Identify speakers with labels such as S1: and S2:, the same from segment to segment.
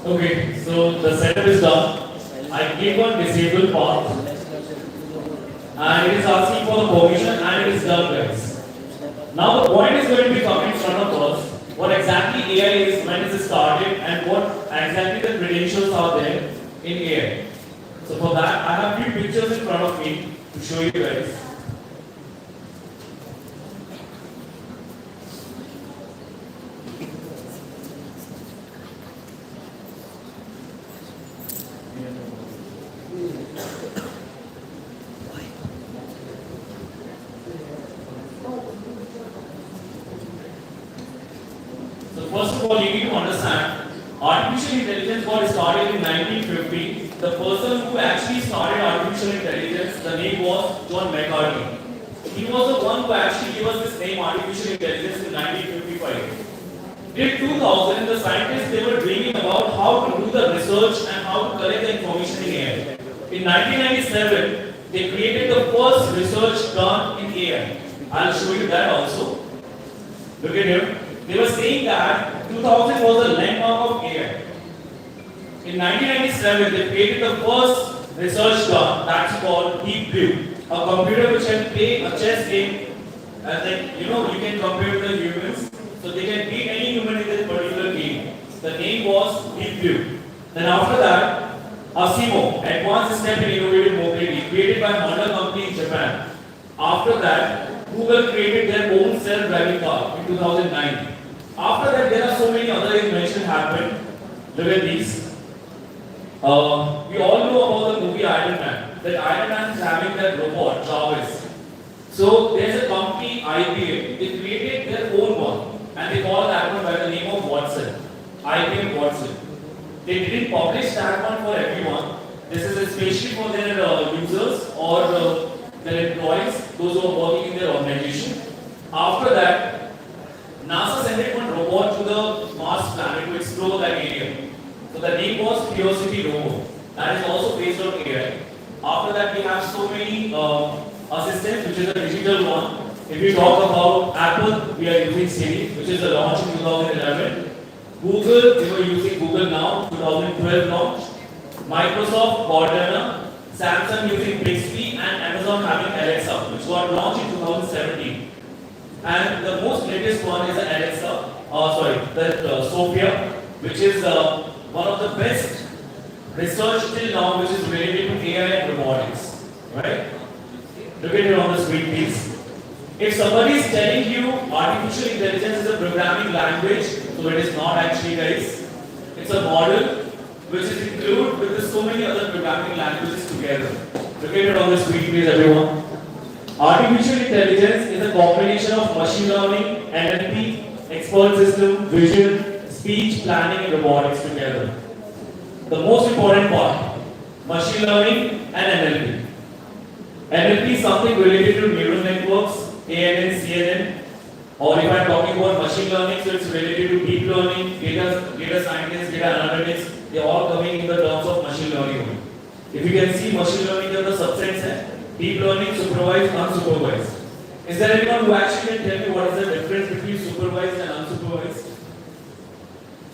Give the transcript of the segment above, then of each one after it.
S1: Okay, so the setup is done. I click on disable path and it is asking for the permission and it is done, guys. Now the point is going to be coming in front of us. What exactly AI is, when is it started, and what exactly the credentials are there in AI. So for that, I have few pictures in front of me to show you guys. So first of all, you need to understand, artificial intelligence got started in 1950. The person who actually started artificial intelligence, the name was John McCarthy. He was the one who actually gave us this name, artificial intelligence, in 1955. In 2000, the scientists, they were dreaming about how to do the research and how to collect the information in AI. In 1997, they created the first research done in AI. I'll show you that also. Look at here. They were saying that 2000 was the landmark of AI. In 1997, they created the first research done, that's called Deep Blue, a computer which can play a chess game, and then you can compare the humans, so they can beat any human in this particular game. The name was Deep Blue. Then after that, Asimo, Advanced Step in Innovative Mobility, created by Honda company in Japan. After that, Google created their own self-driving car in 2009. After that, there are so many other inventions happened. Look at these. We all know about the movie Iron Man. That Iron Man is having that robot, Jarvis. So there's a company, IBM, they created their own one. And they call that one by the name of Watson. IBM Watson. They didn't publish that one for everyone. This is especially for their users or their employees, those who are working in their organization. After that, NASA sent one robot to the Mars planet to explore that area. So the name was Curiosity robot. That is also based on AI. After that, we have so many assistants, which is a digital one. If we talk about Apple, we are using Siri, which is a launch in 2011. Google, we were using Google Now, 2012 launch. Microsoft, Cortana. Samsung using Bixby, and Amazon having Alexa, which got launched in 2017. And the most latest one is Alexa, Sophia, which is one of the best research till now, which is related to AI and robotics. Right? Look at it on the screen, please. If somebody is telling you artificial intelligence is a programming language, so it is not actually, guys. It's a model which is included with so many other programming languages together. Look at it on the screen, please, everyone. Artificial intelligence is a combination of machine learning, NLP, expert system, vision, speech, planning, and robotics together. The most important part, machine learning and NLP. NLP is something related to neural networks, ANN, CNN, or if I'm talking about machine learning, so it's related to deep learning, data scientists, data analytics, they are all coming in the terms of machine learning. If you can see, machine learning is the subsets. Deep learning, supervised, unsupervised. Is there anyone who actually can tell me what is the difference between supervised and unsupervised?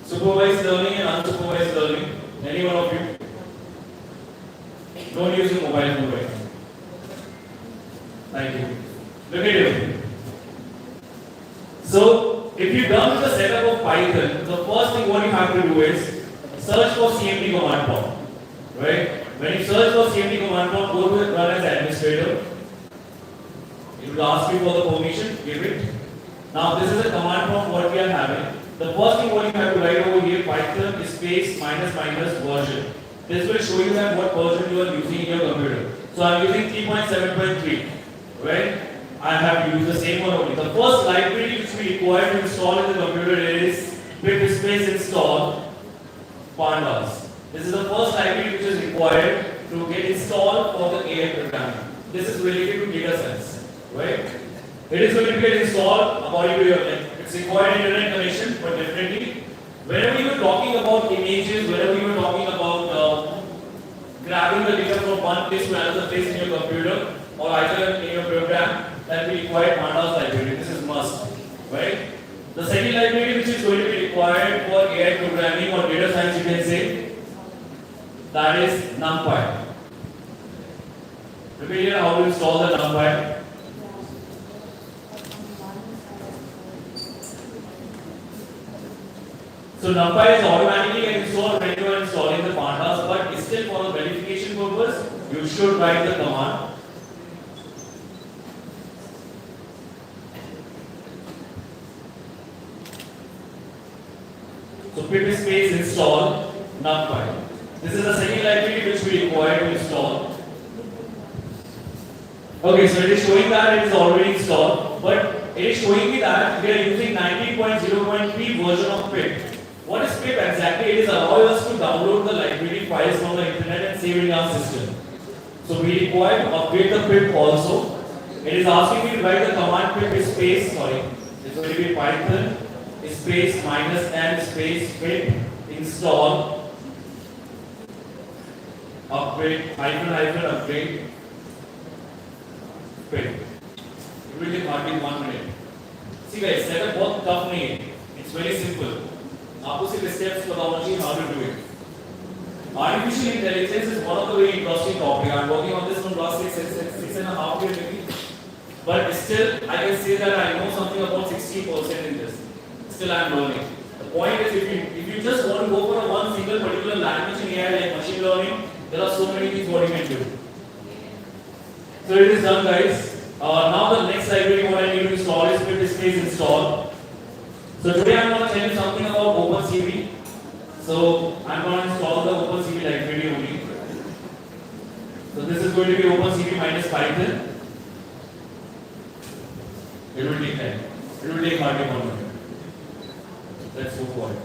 S1: Supervised learning and unsupervised learning. Any one of you? Don't use your mobile phone right now. Thank you. Look at it. So, if you're done with the setup of Python, the first thing what you have to do is search for CMD command prompt. Right? When you search for CMD command prompt, go to run as administrator. It will ask you for the permission, give it. Now this is a command prompt what we are having. The first thing what you have to write over here, Python is space minus version. This will show you that what version you are using in your computer. So I am using 3.7.3. Right? I have to use the same one only. The first library which we require to install in the computer is bit space install pandas. This is the first library which is required to get installed for the AI programming. This is related to data science, right? It is going to get installed according to your length. It's required internet connection, but definitely, whenever you are talking about images, whenever you are talking about grabbing the data from one place to another place in your computer, or either in your program, that will require pandas library. This is must, right? The second library which is going to be required for AI programming or data science, you can say, that is NumPy. Repeat here how to install the NumPy. So NumPy is automatically installed when you are installing the pandas, but still for a verification purpose, you should write the command. So pip space install NumPy. This is the second library which we require to install. Okay, so it is showing that it is already installed, but it is showing me that we are using 19.0.3 version of pip. What is pip exactly? It is allowing us to download the library files from the internet and save it in our system. So we require to upgrade the pip also. It is asking me to write the command pip space, it's going to be Python space -n space pip install upgrade upgrade pip. It will take hardly 1 minute. See guys, setup बहुत tough नहीं है. It's very simple. आपको सिर्फ steps बताना चाहिए how to do it. Artificial intelligence is one of the very interesting topic. I'm working on this from last six and a half years maybe. But still, I can say that I know something about 60% in this. Still, I'm learning. The point is, if you just want to go for a one single particular language in AI like machine learning, there are so many things what you can do. So it is done, guys. Now the next library what I need to install is pip space install. So today I'm going to tell you something about OpenCV. So I'm going to install the OpenCV library only. So this is going to be OpenCV minus Python. It will take time. It will take hardly 1 minute. Let's go for it.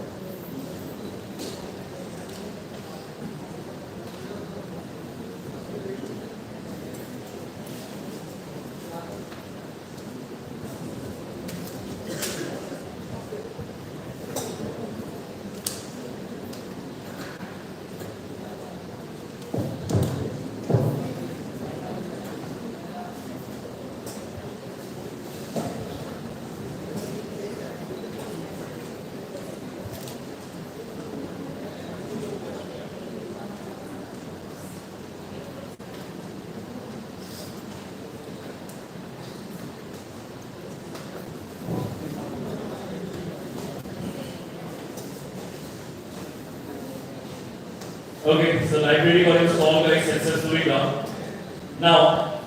S1: Okay, so library got installed, guys, successfully done. Now,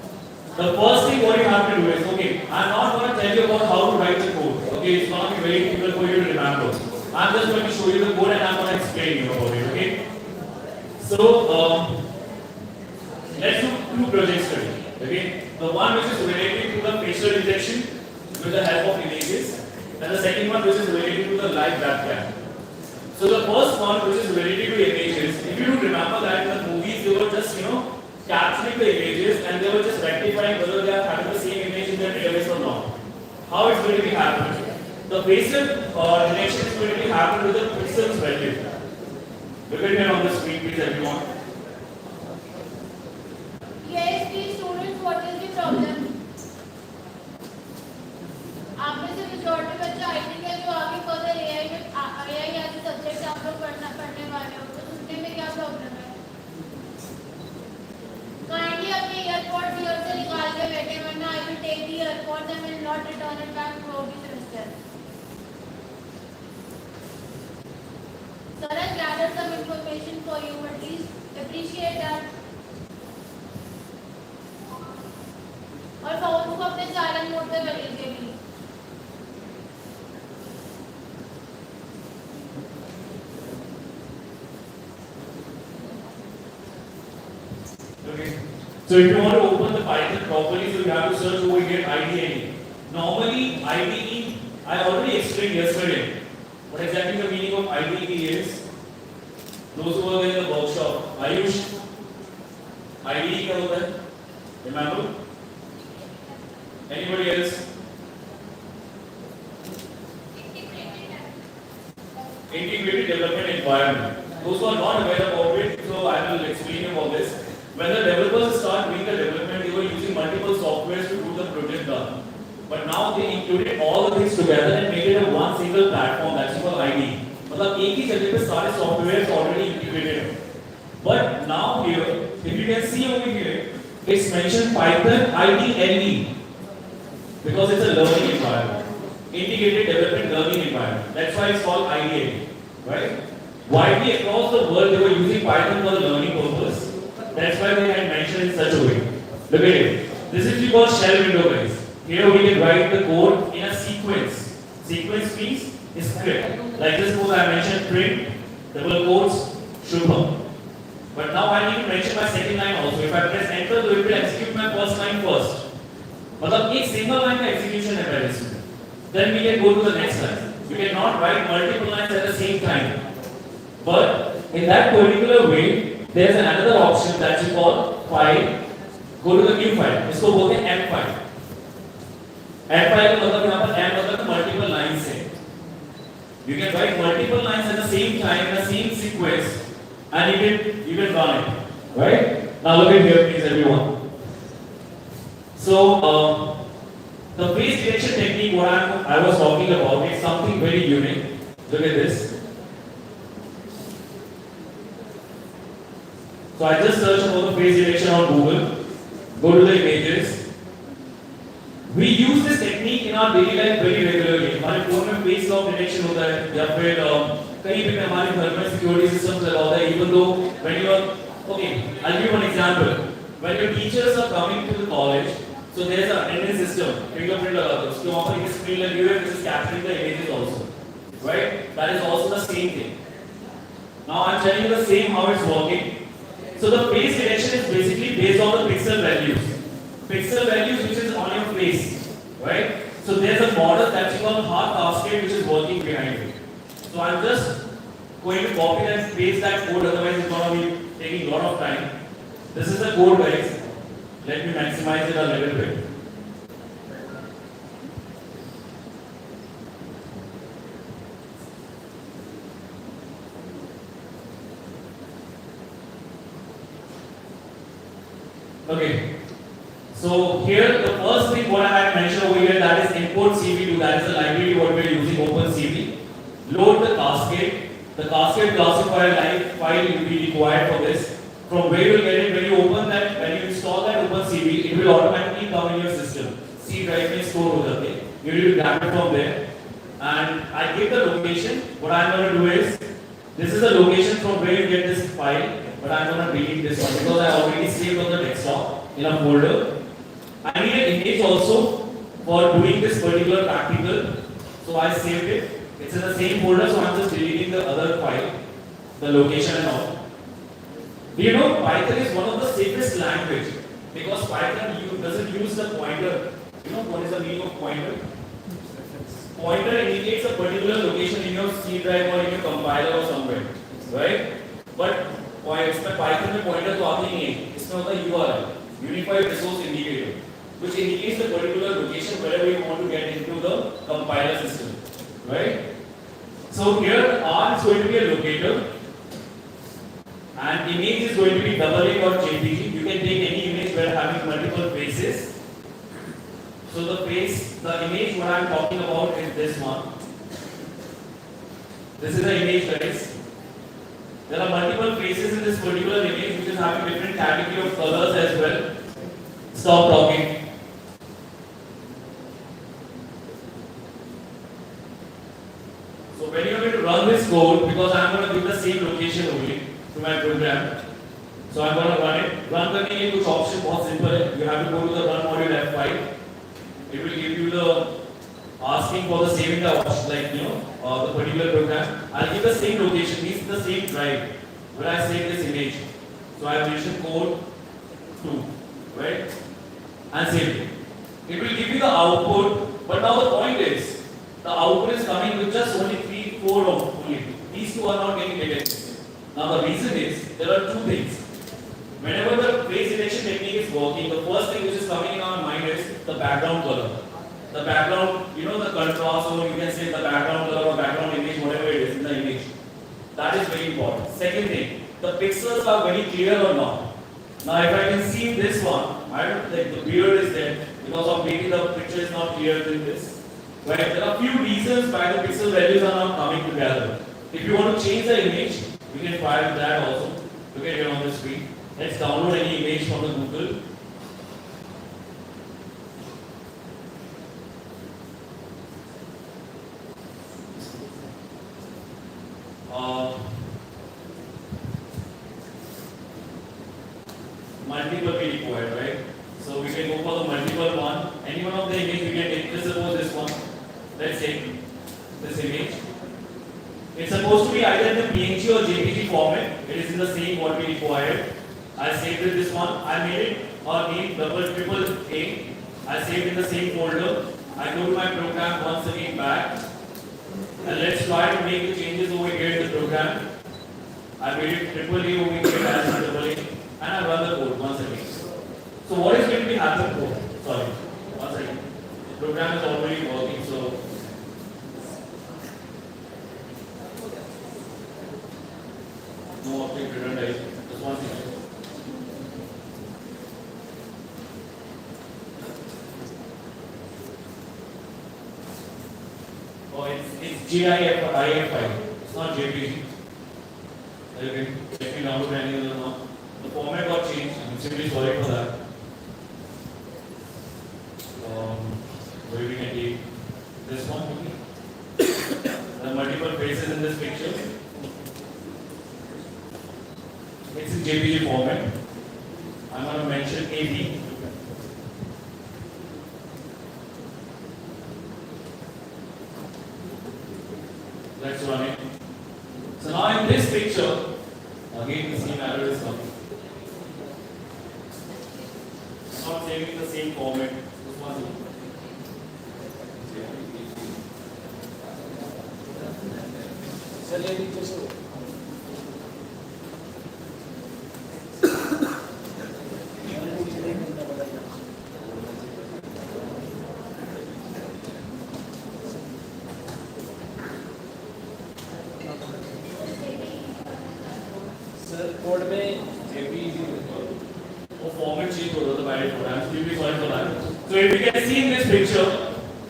S1: the first thing what you have to do is, okay, I'm not going to tell you about how to write the code. Okay, it's going to be very difficult for you to remember. I'm just going to show you the code and I'm going to explain you about it. Okay. So, let's do two projects study. Okay, the one which is related to the facial detection with the help of images, and the second one which is related to the live webcam. So the first one, which is related to images, if you don't remember that in the movies, they were just, capturing the images and they were just rectifying whether they are having the same image in their database or not. How it's going to be happening? The facial detection is going to be happening with the pixels value. Look at it on the screen, please, everyone.
S2: Yes, please, students, what is the problem? आप में से majority बच्चे IT के जो आगे further AI as a subject आप लोग पढ़ने वाले हो, तो उसमें में क्या प्रॉब्लम है? Kindly अपने earpods here से निकाल के बैठे, वरना I will take the earpods and will not return it back throughout the semester. Sir has gathered some information for you, but please appreciate that. और फोन को अपने साइलेंट मोड पे कर लीजिए please.
S1: Okay. So if you want to open the Python properly, so you have to search over here IDE. Normally IDE, I already explained yesterday what exactly the meaning of IDE is. Those who were there in the workshop, Ayush, IDE क्या होता है? Remember? Anybody else? Integrated development environment. Those who are not aware about it, so I will explain you about this. When the developers start doing the development, they were using multiple softwares to do the project done. But now they included all the things together and made it a one single platform that's called ID. मतलब एक ही जगह पे सारे softwares already integrated. But now here, if you can see over here, it's mentioned Python IDLE because it's a learning environment, integrated development learning environment. That's why it's called IDLE, right? Widely across the world, they were using Python for the learning purpose. That's why they had mentioned in such a way. Look at it. This is called shell window, guys. Here we can write the code in a sequence. Sequence means script. Like this code I mentioned, print, double quotes, Shubham. But now I need to mention my second line also. If I press enter, it will execute my first line first. मतलब एक single line का execution है पहले से. Then we can go to the next line. We cannot write multiple lines at the same time. But in that particular way, there is another option that you call file. Go to the new file. इसको बोलते हैं M file. M file का मतलब यहाँ पर M मतलब multiple lines है. You can write multiple lines at the same time in the same sequence, and you can run it. Right? Now look at here, please, everyone. So the phase detection technique, what I was talking about, is something very unique. Look at this. So I just searched for the phase detection on Google. Go to the images. We use this technique in our daily life very regularly. हमारे phone में face lock detection होता है या फिर कहीं भी हमारे घर में सिक्योरिटी सिस्टम्स लगा होता है. Even though when you are okay, I'll give you one example. When your teachers are coming to the college, so there is an attendance system. Fingerprint लगा दो. उसके वहाँ पर एक screen लगी हुई है which is capturing the images also. Right? That is also the same thing. Now I'm telling you the same how it's working. So the face detection is basically based on the pixel values. Pixel values which is on your face, right? So there's a model that's called hard cascade which is working behind it. So I'm just going to copy and paste that code, otherwise it's going to be taking a lot of time. This is the code, guys. Let me maximize it a little bit. Okay. So here the first thing what I have mentioned over here, that is import CV2, that is the library what we are using, OpenCV. Load the cascade. The cascade classifier file will be required for this. From where you will get it, when you open that, when you install that OpenCV, it will automatically come in your system. C drive में store हो जाते हैं. You need to grab it from there. And I give the location. What I am going to do is, this is the location from where you get this file, but I am going to delete this one because I already saved on the desktop in a folder. I need an image also for doing this particular practical, so I saved it. It's in the same folder, so I'm just deleting the other file, the location and all. Do you know Python is one of the safest language because Python doesn't use the pointer. You know what is the meaning of pointer? Pointer indicates a particular location in your C drive or in your compiler or somewhere, right? But इसमें Python में pointer तो आती नहीं है. इसमें होता है URL, Unified Resource Indicator, which indicates the particular location wherever you want to get into the compiler system, right? So here R is going to be a locator, and image is going to be AA or JPG. You can take any image where having multiple faces. So the image what I am talking about is this one. This is the image, guys. There are multiple faces in this particular image which is having different category of colors as well. Stop talking. So when you are going to run this code, because I am going to give the same location only to my program, so I am going to run it. Run करने के लिए कुछ option बहुत simple है. You have to go to the run module F5. It will give you the asking for the saving the option, like the particular program. I'll give the same location, means the same drive where I save this image. So I have mentioned code 2, right? And save it. It will give you the output, but now the point is, the output is coming with just only 3, 4 only. These two are not getting detected. Now the reason is, there are two things. Whenever the face detection technique is working, the first thing which is coming in our mind is the background color. The background, the contrast, or you can say the background color or background image, whatever it is in the image. That is very important. Second thing, the pixels are very clear or not. Now if I can see this one, I don't think the beard is there. because of maybe the picture is not clear in this. Right? There are few reasons why the pixel values are not coming together. If you want to change the image, we can try with that also. Look at here on the screen. Let's download any image from the Google. Multiple be required, right? So we can go for the multiple one. Any one of the image we can take. Let's suppose this one. Let's take this image. It's supposed to be either in the PNG or JPG format. It is in the same what we required. I saved it this one. I made it name triple A. I saved in the same folder. I go to my program once again back. And let's try to make the changes over here in the program. I made it triple A over here as triple A. And I run the code once again. So what is going to be happening? Sorry, once again. The program is already working, so no object return type. Just one second. Oh, it's GIF file. It's not JPG. Okay, let me download any other now. The format got changed. I'm simply sorry for that. Where we can take this one. There are multiple faces in this picture. It's in JPG format. I'm going to mention AB. Let's run it. So now in this picture, again the same error is coming. It's not saving the same format. This one.
S3: Code में JPG
S1: वो format change हो रहा था by default. I'm extremely sorry for that. So if you can see in this picture,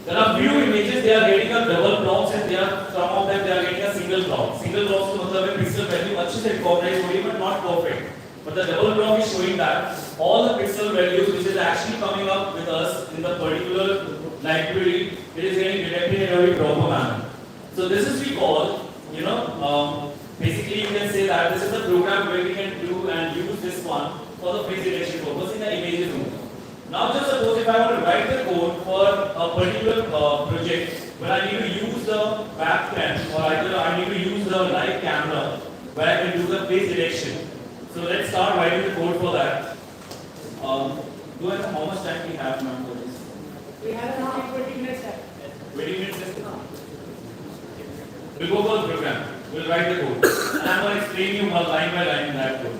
S1: there are few images. They are getting a double blocks and they are some of them they are getting a single block. Single blocks का मतलब है pixel value अच्छे से recognize हो रही है but not perfect. But the double block is showing that all the pixel values which is actually coming up with us in the particular library, it is getting detected in a very proper manner. So this is we call, basically you can say that this is a program where we can do and use this one for the face detection purpose in the images room. Now just suppose if I want to write the code for a particular project where I need to use the webcam or either I need to use the live camera where I can do the face detection. So let's start writing the code for that. Do I know how much time we have now for this?
S3: We have around 20 minutes left.
S1: 20 minutes left? We'll go for the program. We'll write the code. And I'm going to explain you one line by line in that code.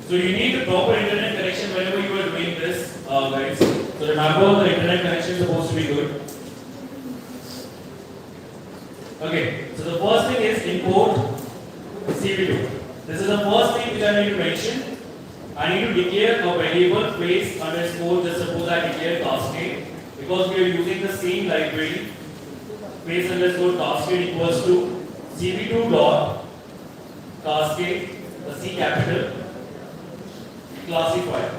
S1: So you need a proper internet connection whenever you are doing this, guys. So remember the internet connection is supposed to be good. Okay, so the first thing is import CPJ. This is the first thing which I need to mention. I need to declare a variable face underscore, just suppose I declare cascade because we are using the same library. Face underscore cascade equals to cp2 dot cascade, the C capital, classify.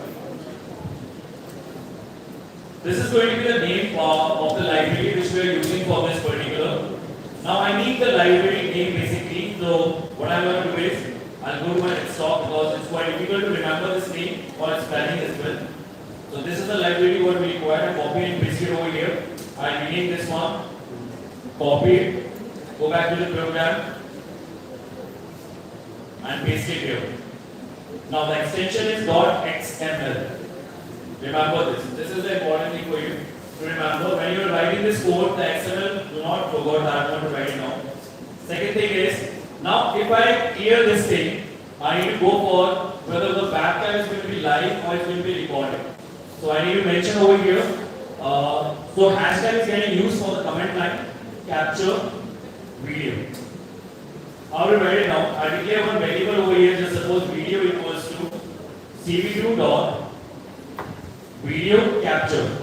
S1: This is going to be the name of the library which we are using for this particular. Now I need the library name basically. So what I'm going to do is I'll go to my desktop because it's quite difficult to remember this name or its spelling as well. So this is the library what we require. Copy and paste it over here. I'll rename this one. Copy it. Go back to the program and paste it here. Now the extension is .xml. Remember this. This is the important thing for you to remember. When you are writing this code, the XML, do not forget that one to write it down. Second thing is, now if I clear this thing, I need to go for whether the webcam is going to be live or it's going to be recorded. So I need to mention over here. So hashtag is getting used for the comment line, capture video. How to write it now? I declare one variable over here. Just suppose video equals to CPJ dot video capture.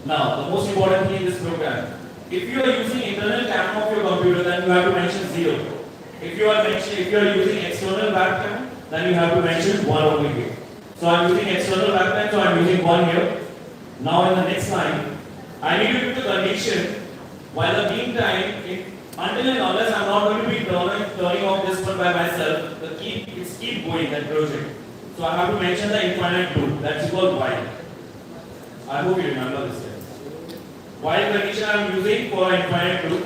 S1: Now, the most important thing in this program, if you are using internal camera of your computer, then you have to mention 0. If you are using external webcam, then you have to mention 1 over here. So I am using external webcam, so I am using 1 here. Now in the next line, I need to give the condition. While the meantime, until and unless I am not going to be turning off this one by myself, it's keep going that project. So I have to mention the infinite loop. That's called while. I hope you remember this. While condition I am using for infinite loop.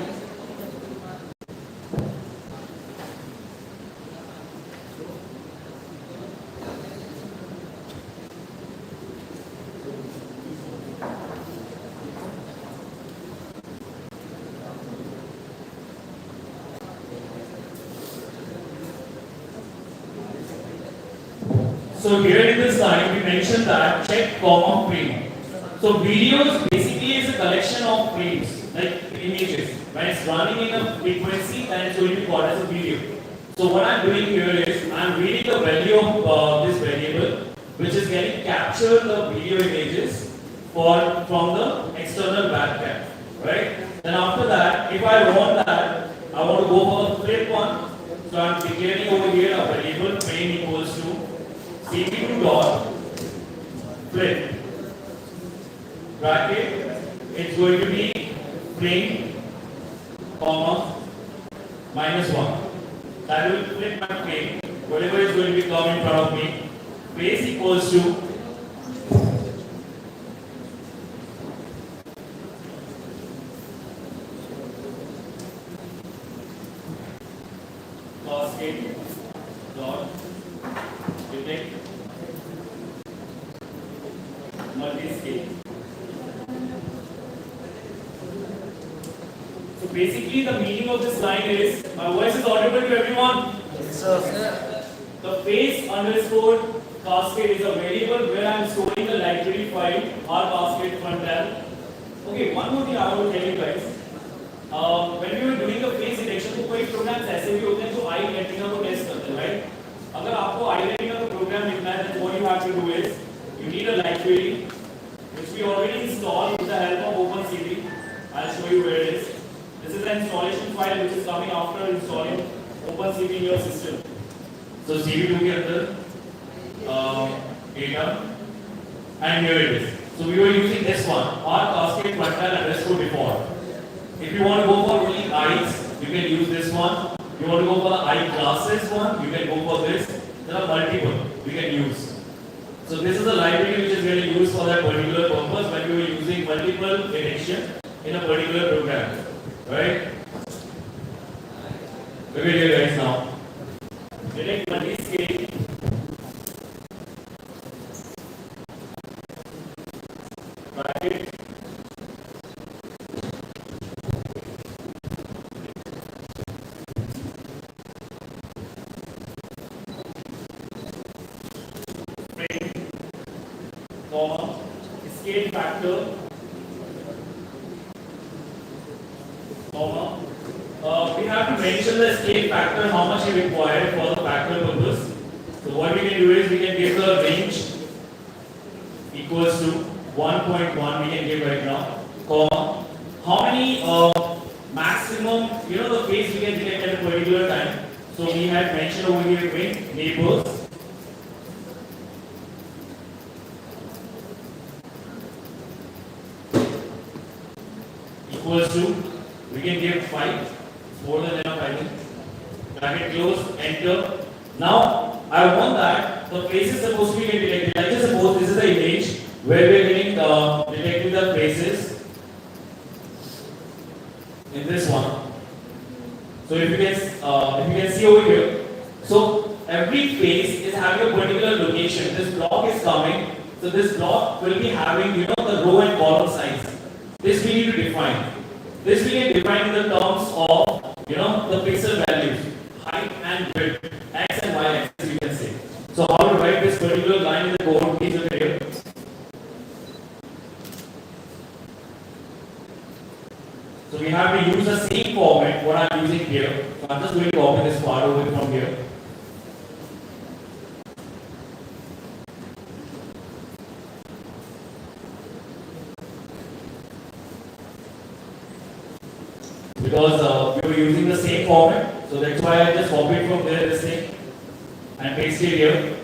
S1: So here in this line we mentioned that check comma frame. So videos basically is a collection of frames, like images. When it's running in a frequency, then it's going to be called as a video. So what I'm doing here is I'm reading the value of this variable, which is getting captured the video images from the external webcam, right? Then after that, if I want that, I want to go for the flip one. So I'm declaring over here a variable frame equals to CPJ dot flip. Bracket, it's going to be frame, comma, -1. That will flip my frame, whatever is going to be come in front of me. Face equals to cascade dot detect multi-scale. So basically the meaning of this line is, my voice is audible to everyone?
S4: Yes, sir.
S1: The face underscore cascade is a variable where I am storing the library file or cascade frontend. Okay, one more thing I want to tell you guys. When we were doing the face detection, तो कोई programs ऐसे भी होते हैं जो eye retina को test करते हैं, right? अगर आपको eye retina का program लिखना है, then what you have to do is you need a library which we already installed with the help of OpenCV. I'll show you where it is. This is an installation file which is coming after installing OpenCV in your system. So CV2 के अंदर data, and here it is. So we were using this one, our cascade frontend underscore default. If you want to go for only eyes, you can use this one. You want to go for the eye glasses one, you can go for this. There are multiple we can use. So this is a library which is getting used for that particular purpose when we were using multiple detection in a particular program, right? Look at here guys now. Detect multi-scale. Bracket. Frame, comma, scale factor, comma. We have to mention the scale factor, how much is required for the factor purpose. So what we can do is we can give the range equals to 1.1 we can give right now, comma. How many maximum, the phase we can detect at a particular time. So we had mentioned over here with neighbors. Equals to, we can give 5, more than enough I think. Bracket close, enter. Now I want that the face is supposed to be detected. Like just suppose this is the image where we are getting detecting the faces in this one. So if you can see over here, so every face is having a particular location. This block is coming, so this block will be having the row and column size. This we need to define. This we can define in the terms of the pixel values, height and width, x and y axis we can say. So how to write this particular line in the code? Please look at here. have to use the same format what I'm using here. So I'm just going to copy this part over from here. Because we were using the same format, so that's why I just copied from there this thing and pasted here.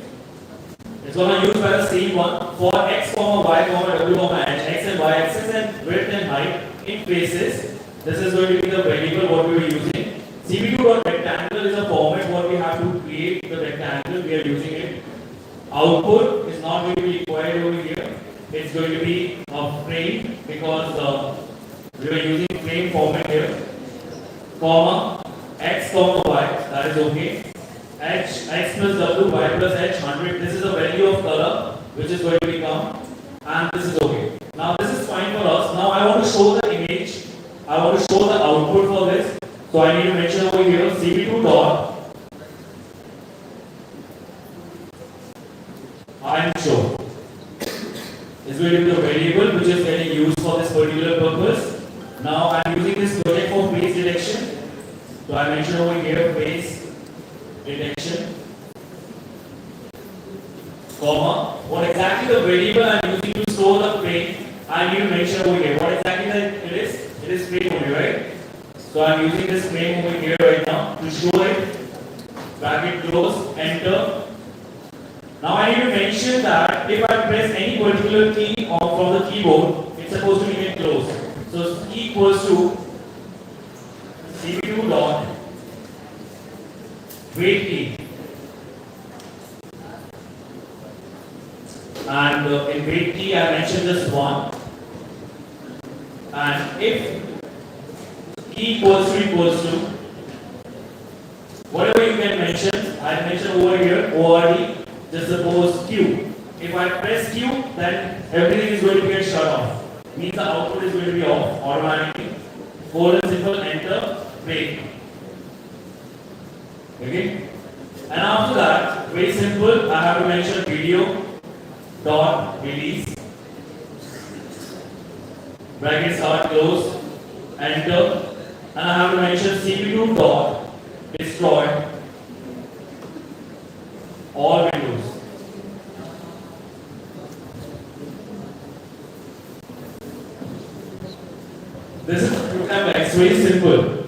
S1: It's gonna use by the same one for x comma y comma w comma h, x and y axis and width and height in faces. This is going to be the variable what we were using. CPU.rectangle is a format what we have to create the rectangle. We are using it. Output is not going to be required over here. It's going to be a frame because we are using frame format here. Comma x comma y, that is okay. H x plus w y plus h 100. This is the value of color which is going to become, and this is okay. Now this is fine for us. Now I want to show the image. I want to show the output for this. So I need to mention over here cp2 dot I'm show is going to be the variable which is getting used for this particular purpose. Now I'm using this project for phase detection. So I mentioned over here phase detection, comma, what exactly the variable I am using to store the frame, I need to mention over here. What exactly it is? It is frame only, right? So I am using this frame over here right now to show it. Bracket close, enter. Now I need to mention that if I press any particular key from the keyboard, it's supposed to remain closed. So key equals to cp2 dot wait key, and in wait key I mentioned just one, and if key equals to whatever you can mention, I mention over here ORD, just suppose Q. If I press Q, then everything is going to get shut off, means the output is going to be off automatically. Colon simple, enter, break. Okay, and after that, very simple, I have to mention video dot release, bracket start close, enter, and I have to mention cp2 dot destroy all windows. This is the program, it's very simple,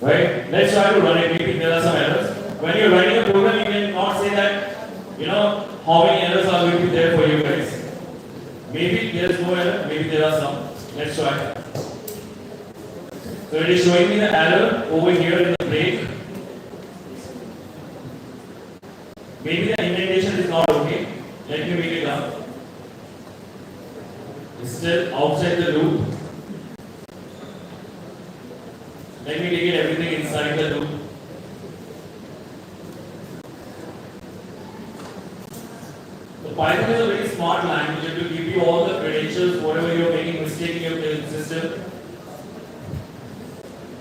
S1: right? Let's try to run it. Maybe there are some errors. When you're writing a program, you cannot say that, how many errors are going to be there for you guys. Maybe there is no error, maybe there are some. Let's try. So it is showing me the error over here in the break. Maybe the indentation is not okay. Let me make it up. It's still outside the loop. Let me take it everything inside the loop. So Python is a very smart language. It will give you all the credentials, whatever you are making mistake in your system.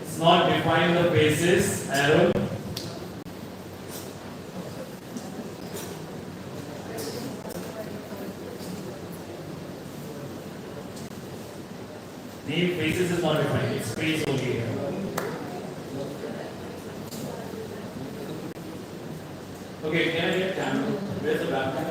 S1: It's not defining the basis error. Name basis is not defined. It's space only here. Okay, can I get camera? Where's the background?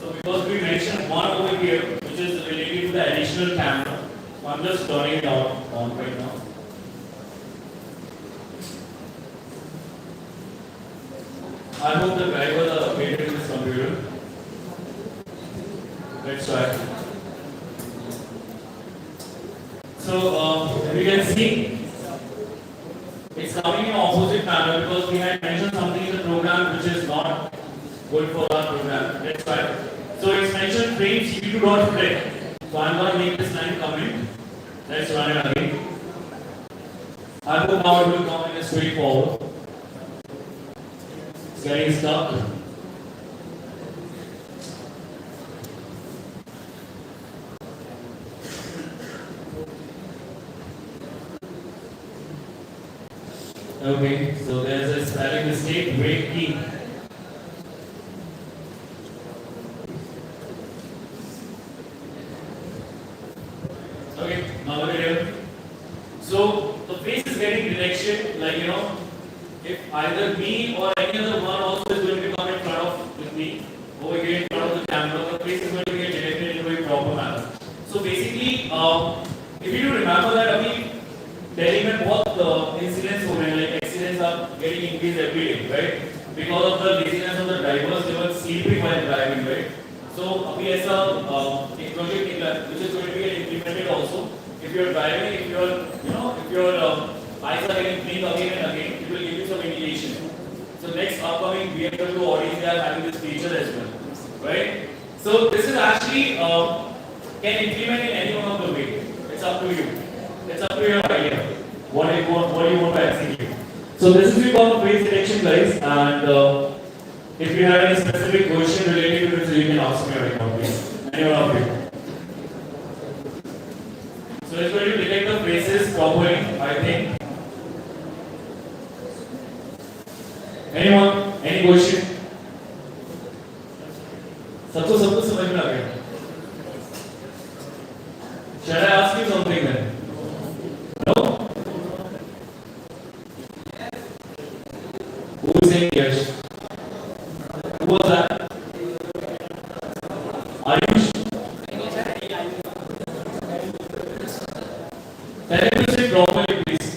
S1: So because we mentioned one over here, which is related to the additional camera. So I'm just turning it on right now. I hope the drivers are updated in this computer. Let's try. So you can see it's coming in opposite manner because we had mentioned something in the program which is not good for our program. Let's try. So it's mentioned frame cp2.flip. So I'm going to make this line comment. Let's run it again. I hope now it will come in a straightforward. It's getting stuck. Okay, so there's a spelling mistake. Wait, key. Okay, now look at here. So the face is getting detection, like if either me or any other one also is going to come in front of with me over here in front of the camera, the face is going to get detected in a very proper manner. So basically, if you do remember that अभी Delhi में बहुत incidents हो रहे हैं, like accidents are getting increased every day, right? Because of the laziness of the drivers, they were sleeping while driving, right? So अभी ऐसा एक project निकला which is going to get implemented also. If you are driving, if your eyes are getting blink again and again, it will give you some indication. So next upcoming BMW Audi, they are having this feature as well, right? So this is actually can implement in any one of the way. It's up to you. It's up to your idea. What do you want to execute? So this is called face detection, guys. And if you have any specific question related to this, you can ask me right now, please. Any one of you. So it's going to detect the faces properly, I think. Anyone? Any question? सबको समझ में आ गया? Shall I ask you something then? No? Who is saying yes? Who was that? Ayush? Tell him to say properly, please.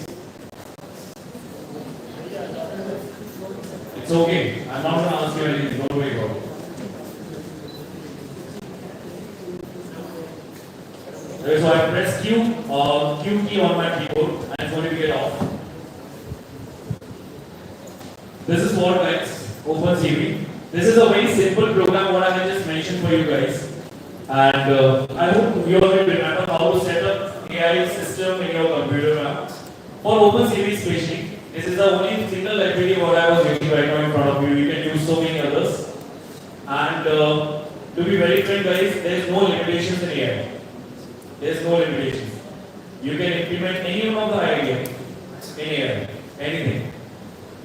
S1: It's okay. I'm not going to ask you anything. Don't worry about it. So I press Q key on my keyboard and it's going to get off. This is what, guys, OpenCV. This is a very simple program what I have just mentioned for you guys. And I hope you all will remember how to set up AI system in your computer now. For OpenCV especially, this is the only single library what I was using right now in front of you. You can use so many others. And to be very frank, guys, there is no limitations in AI. There is no limitations. You can implement any one of the idea in AI, anything.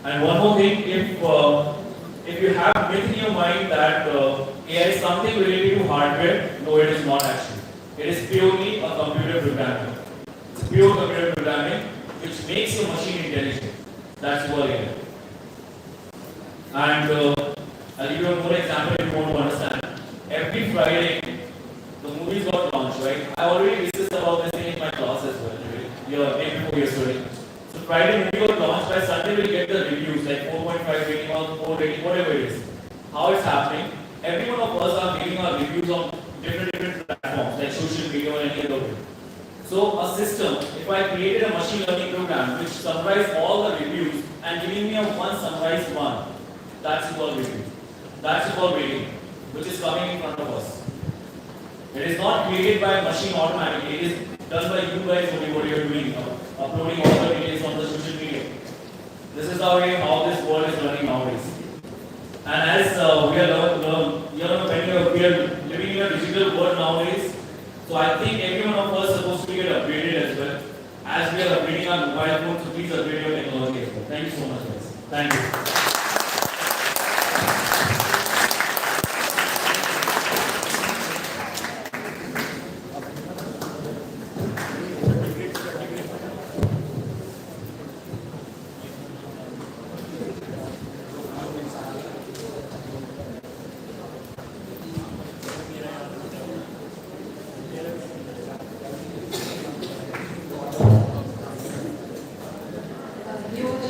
S1: And one more thing, if you have myth in your mind that AI is something related to hardware, no, it is not actually. It is purely a computer programming. It's pure computer programming which makes your machine intelligent. That's what it is. And I'll give you one more example if you want to understand. Every Friday, the movies got launched, right? I already discussed about this thing in my class as well, day before yesterday. So Friday movie got launched, by Sunday we'll get the reviews like 4.5 rating or 4 rating, whatever it is. How it's happening? Every one of us are giving our reviews on different platforms like social media or any other way. So a system, if I created a machine learning program which summarizes all the reviews and giving me a one summarized one, that's called review. That's called rating, which is coming in front of us. It is not created by machine automatically. It is done by you guys only what you are doing, uploading all the details on the social media. This is the way how this world is running nowadays. And as we are living in a digital world nowadays, so I think every one of us is supposed to get upgraded as well. As we are upgrading our mobile phones, so please upgrade your technology as well. Thank you so much, guys. Thank you.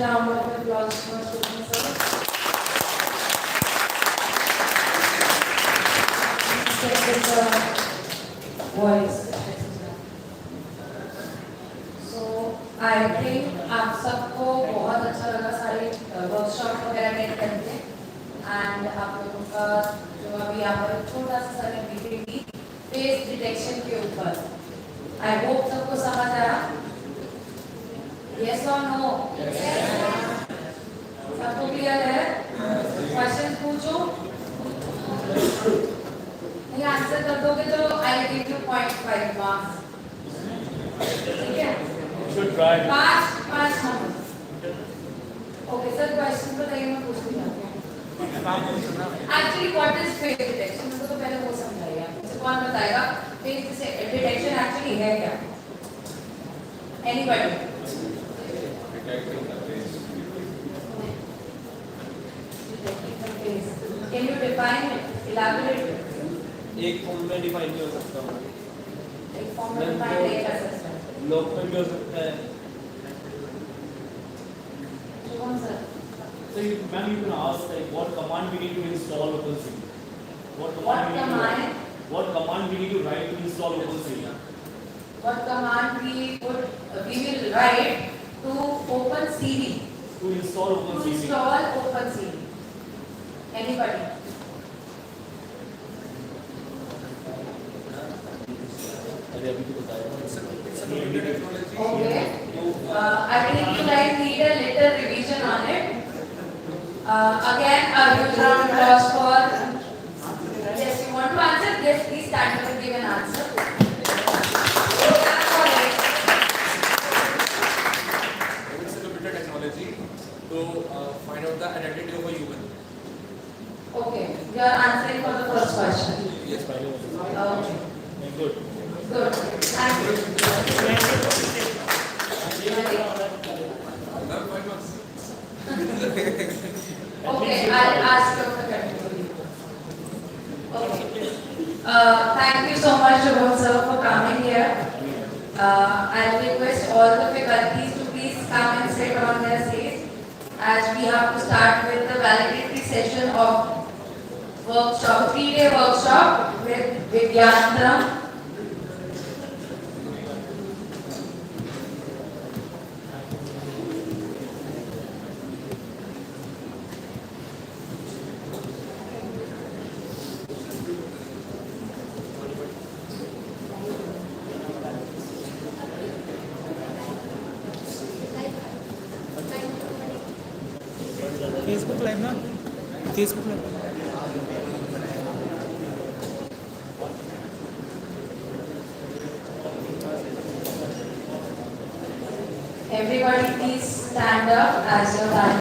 S4: round of applause for Susan sir. Voice. So I think आप सबको बहुत अच्छा लगा सारे workshop वगैरह attend करके and आप लोगों का जो अभी यहाँ पर छोटा सा सारे मीटिंग की फेस डिटेक्शन के ऊपर आई होप सबको समझ आया यस और नो सबको क्लियर है क्वेश्चन पूछो नहीं आंसर कर दोगे तो आई गिव यू 0.5 मार्क्स ठीक है
S1: should try.
S4: पाँच नंबर Okay, sir, question बताइए मैं पूछती हूँ. Actually, what is face detection? मुझे तो पहले वो समझाइए. मुझे कौन बताएगा face detection actually है क्या? Anybody? Can you define it? Elaborate it.
S5: एक फॉर्म में डिफाइन नहीं हो सकता.
S4: एक फॉर्म में define नहीं कर सकते.
S5: लोग में भी हो सकता है.
S4: कौन सा?
S1: So, ma'am, you can ask like what command we need to install OpenCV. What
S4: What
S1: command we need
S4: command?
S1: to what command we need to write to install OpenCV.
S4: What command we will write to OpenCV?
S1: To install
S4: To
S1: OpenCV.
S4: install OpenCV. Anybody?
S1: अरे अभी तो बताया.
S4: Okay. I think you guys need a little revision on it. Again, a huge round of applause for. Yes, you want to answer? Yes, please stand up and give an answer. That's all right.
S6: It's a computer technology to find out the identity of a human.
S4: Okay, you are answering for the first question.
S6: Yes,
S4: Okay,
S1: Good.
S4: good. Thank you.
S6: Ma'am, 5 marks.
S4: Okay, I'll ask you the category. Okay. Thank you so much, Shubham sir, for coming here. I'll request all the faculties to please come and sit on their seats as we have to start with the validatory session of workshop, 3-day workshop with Vidyantram.
S3: Facebook live ना? Facebook live.
S4: Everybody please stand up as your time.